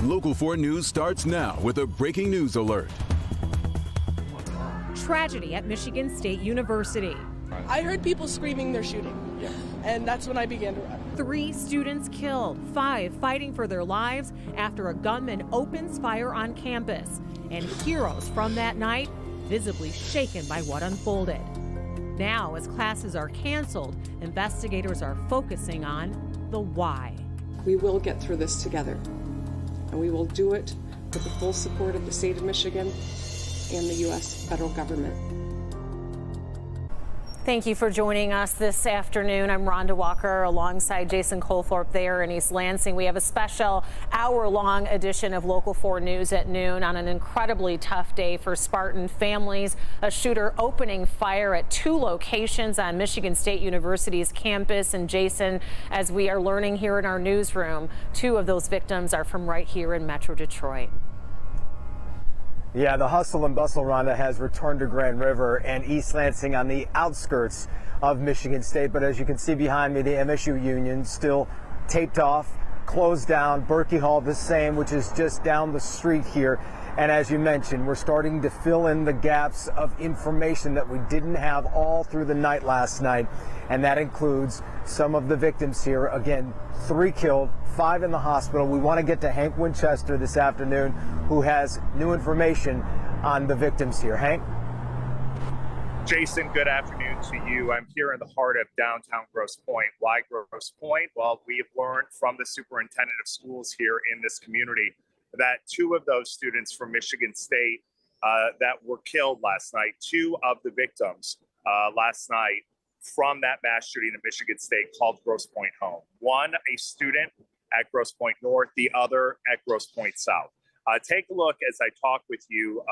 Local 4 News starts now with a breaking news alert. Tragedy at Michigan State University. I heard people screaming they're shooting, and that's when I began to run. 3 students killed, 5 fighting for their lives after a gunman opens fire on campus. And heroes from that night visibly shaken by what unfolded. Now, as classes are canceled, investigators are focusing on the why. We will get through this together, and we will do it with the full support of the state of Michigan and the U.S. federal government. Thank you for joining us this afternoon. I'm Rhonda Walker alongside Jason Colthorpe there in East Lansing. We have a special hour-long edition of Local 4 News at noon on an incredibly tough day for Spartan families. A shooter opening fire at 2 locations on Michigan State University's campus. And Jason, as we are learning here in our newsroom, 2 of those victims are from right here in Metro Detroit. Yeah, the hustle and bustle, Rhonda, has returned to Grand River and East Lansing on the outskirts of Michigan State. But as you can see behind me, the MSU Union still taped off, closed down. Berkey Hall the same, which is just down the street here. And as you mentioned, we're starting to fill in the gaps of information that we didn't have all through the night last night. And that includes some of the victims here. Again, 3 killed, 5 in the hospital. We want to get to Hank Winchester this afternoon, who has new information on the victims here. Hank? Jason, good afternoon to you. I'm here in the heart of downtown Grosse Pointe. Why Grosse Pointe? Well, we have learned from the superintendent of schools here in this community that 2 of those students from Michigan State that were killed last night, 2 of the victims last night from that mass shooting at Michigan State called Grosse Pointe home. One, a student at Grosse Pointe North, the other at Grosse Pointe South. Take a look as I talk with you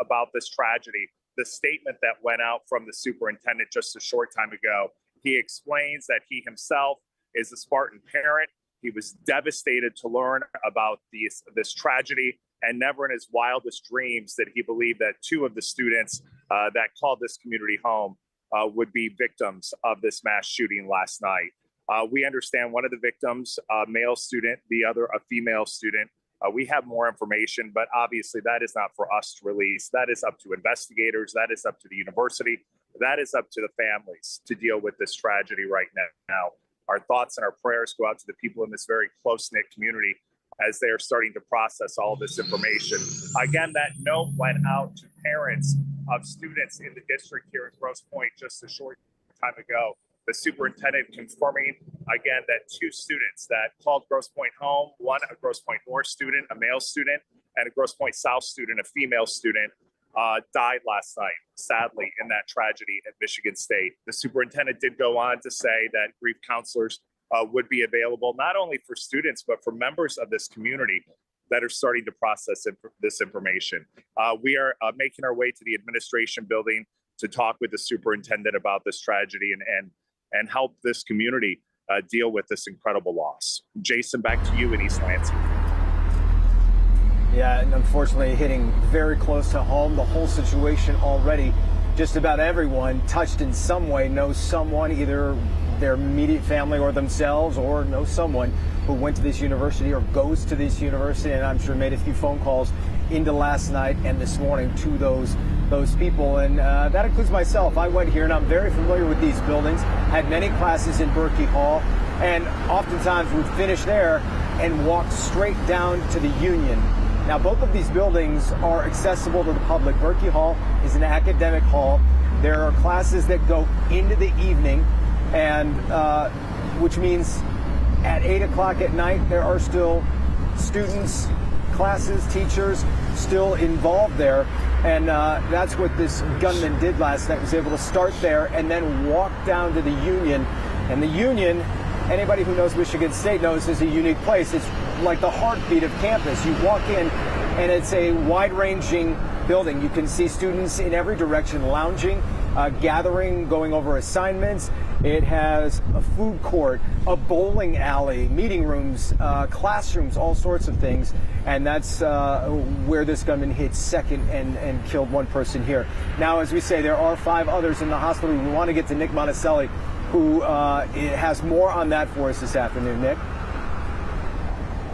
about this tragedy, the statement that went out from the superintendent just a short time ago. He explains that he himself is a Spartan parent. He was devastated to learn about this tragedy, and never in his wildest dreams did he believe that 2 of the students that called this community home would be victims of this mass shooting last night. We understand one of the victims, a male student, the other a female student. We have more information, but obviously that is not for us to release. That is up to investigators. That is up to the university. That is up to the families to deal with this tragedy right now. Our thoughts and our prayers go out to the people in this very close-knit community as they are starting to process all this information. Again, that note went out to parents of students in the district here in Grosse Pointe just a short time ago. The superintendent confirming, again, that 2 students that called Grosse Pointe home, one a Grosse Pointe North student, a male student, and a Grosse Pointe South student, a female student, died last night, sadly, in that tragedy at Michigan State. The superintendent did go on to say that grief counselors would be available not only for students, but for members of this community that are starting to process this information. We are making our way to the administration building to talk with the superintendent about this tragedy and help this community deal with this incredible loss. Jason, back to you in East Lansing. Yeah, and unfortunately hitting very close to home. The whole situation already, just about everyone touched in some way knows someone, either their immediate family or themselves, or knows someone who went to this university or goes to this university, and I'm sure made a few phone calls into last night and this morning to those people, and that includes myself. I went here and I'm very familiar with these buildings, had many classes in Berkey Hall, and oftentimes would finish there and walk straight down to the Union. Now, both of these buildings are accessible to the public. Berkey Hall is an academic hall. There are classes that go into the evening, and which means at 8 o'clock at night, there are still students, classes, teachers still involved there. And that's what this gunman did last night, was able to start there and then walk down to the Union. And the Union, anybody who knows Michigan State knows, is a unique place. It's like the heartbeat of campus. You walk in and it's a wide-ranging building. You can see students in every direction lounging, gathering, going over assignments. It has a food court, a bowling alley, meeting rooms, classrooms, all sorts of things. And that's where this gunman hit second and killed 1 person here. Now, as we say, there are 5 others in the hospital. We want to get to Nick Monticelli, who has more on that for us this afternoon. Nick?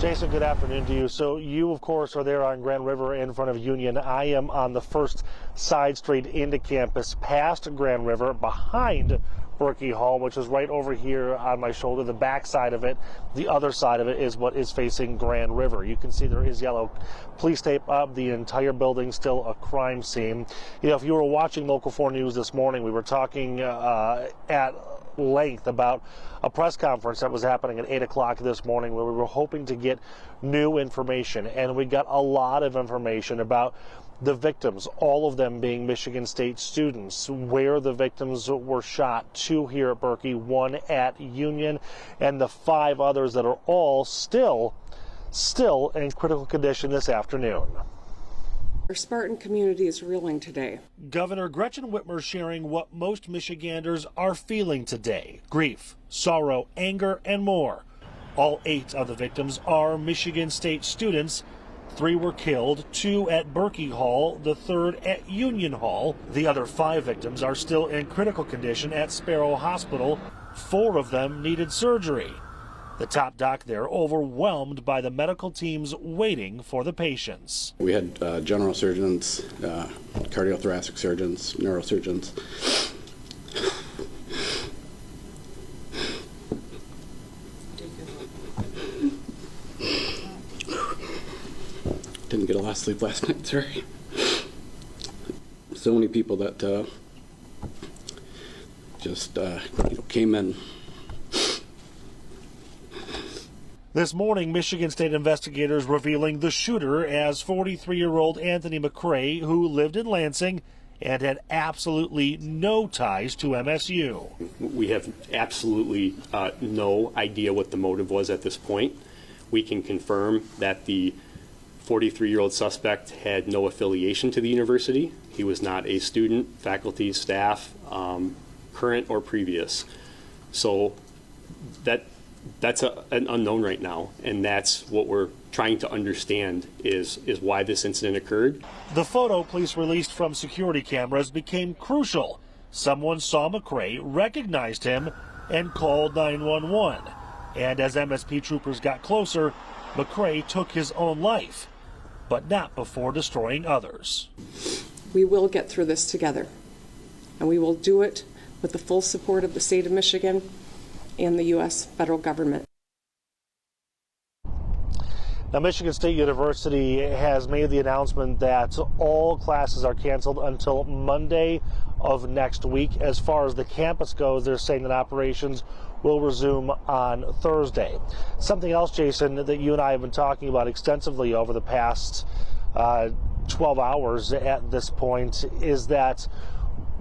Jason, good afternoon to you. So you, of course, are there on Grand River in front of Union. I am on the first side street into campus, past Grand River, behind Berkey Hall, which is right over here on my shoulder. The back side of it, the other side of it, is what is facing Grand River. You can see there is yellow police tape up. The entire building still a crime scene. You know, if you were watching Local 4 News this morning, we were talking at length about a press conference that was happening at 8 o'clock this morning where we were hoping to get new information, and we got a lot of information about the victims, all of them being Michigan State students, where the victims were shot, 2 here at Berkey, 1 at Union, and the 5 others that are all still in critical condition this afternoon. Our Spartan community is reeling today. Governor Gretchen Whitmer sharing what most Michiganders are feeling today: grief, sorrow, anger, and more. All 8 of the victims are Michigan State students. 3 were killed, 2 at Berkey Hall, the 3rd at Union Hall. The other 5 victims are still in critical condition at Sparrow Hospital. 4 of them needed surgery. The top doc there overwhelmed by the medical teams waiting for the patients. We had general surgeons, cardiothoracic surgeons, neurosurgeons. Didn't get a lot of sleep last night, sorry. So many people that just came in. This morning, Michigan State investigators revealing the shooter as 43-year-old Anthony McCrae, who lived in Lansing and had absolutely no ties to MSU. We have absolutely no idea what the motive was at this point. We can confirm that the 43-year-old suspect had no affiliation to the university. He was not a student, faculty, staff, current or previous. So that's an unknown right now, and that's what we're trying to understand is why this incident occurred. The photo police released from security cameras became crucial. Someone saw McCrae, recognized him, and called 911. And as MSP troopers got closer, McCrae took his own life, but not before destroying others. We will get through this together, and we will do it with the full support of the state of Michigan and the U.S. federal government. Now, Michigan State University has made the announcement that all classes are canceled until Monday of next week. As far as the campus goes, they're saying that operations will resume on Thursday. Something else, Jason, that you and I have been talking about extensively over the past 12 hours at this point is that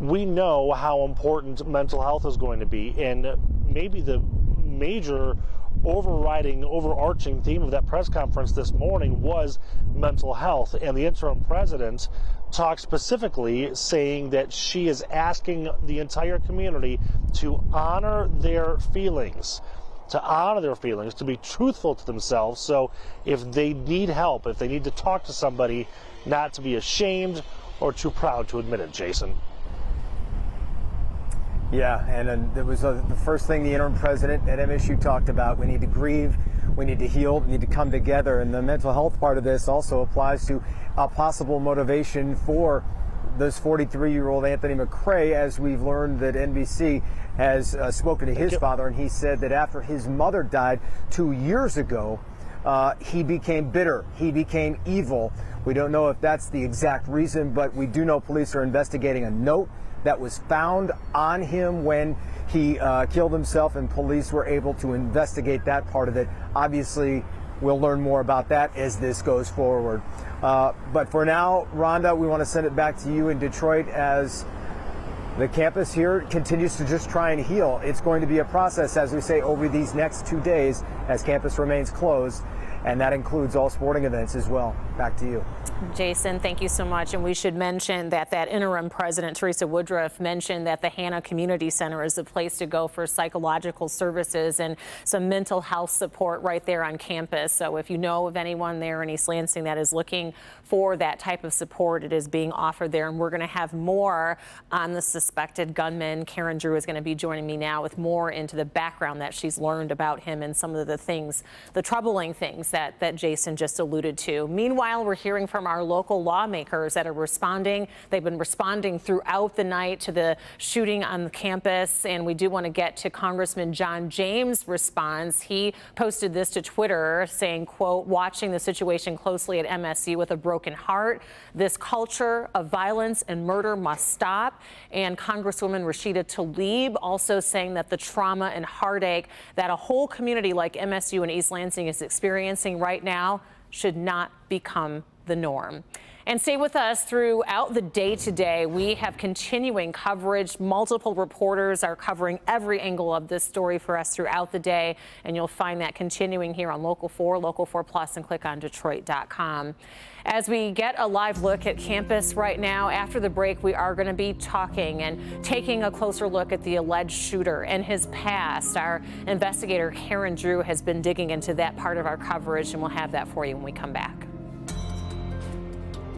we know how important mental health is going to be, and maybe the major overarching theme of that press conference this morning was mental health, and the interim president talked specifically saying that she is asking the entire community to honor their feelings, to be truthful to themselves. So if they need help, if they need to talk to somebody, not to be ashamed or too proud to admit it, Jason. Yeah, and it was the first thing the interim president at MSU talked about. We need to grieve, we need to heal, we need to come together. And the mental health part of this also applies to a possible motivation for this 43-year-old Anthony McCrae, as we've learned that NBC has spoken to his father, and he said that after his mother died 2 years ago, he became bitter, he became evil. We don't know if that's the exact reason, but we do know police are investigating a note that was found on him when he killed himself, and police were able to investigate that part of it. Obviously, we'll learn more about that as this goes forward. But for now, Rhonda, we want to send it back to you in Detroit as the campus here continues to just try and heal. It's going to be a process, as we say, over these next 2 days as campus remains closed, and that includes all sporting events as well. Back to you. Jason, thank you so much. And we should mention that interim president, Teresa Woodruff, mentioned that the Hannah Community Center is the place to go for psychological services and some mental health support right there on campus. So if you know of anyone there in East Lansing that is looking for that type of support, it is being offered there. And we're going to have more on the suspected gunman. Karen Drew is going to be joining me now with more into the background that she's learned about him and some of the things, the troubling things that Jason just alluded to. Meanwhile, we're hearing from our local lawmakers that are responding. They've been responding throughout the night to the shooting on the campus, and we do want to get to Congressman John James' response. He posted this to Twitter saying, quote, watching the situation closely at MSU with a broken heart. This culture of violence and murder must stop. And Congresswoman Rashida Tlaib also saying that the trauma and heartache that a whole community like MSU and East Lansing is experiencing right now should not become the norm. And stay with us throughout the day today. We have continuing coverage. Multiple reporters are covering every angle of this story for us throughout the day. And you'll find that continuing here on Local 4, Local 4 Plus, and click on Detroit.com. As we get a live look at campus right now, after the break, we are going to be talking and taking a closer look at the alleged shooter and his past. Our investigator, Karen Drew, has been digging into that part of our coverage, and we'll have that for you when we come back.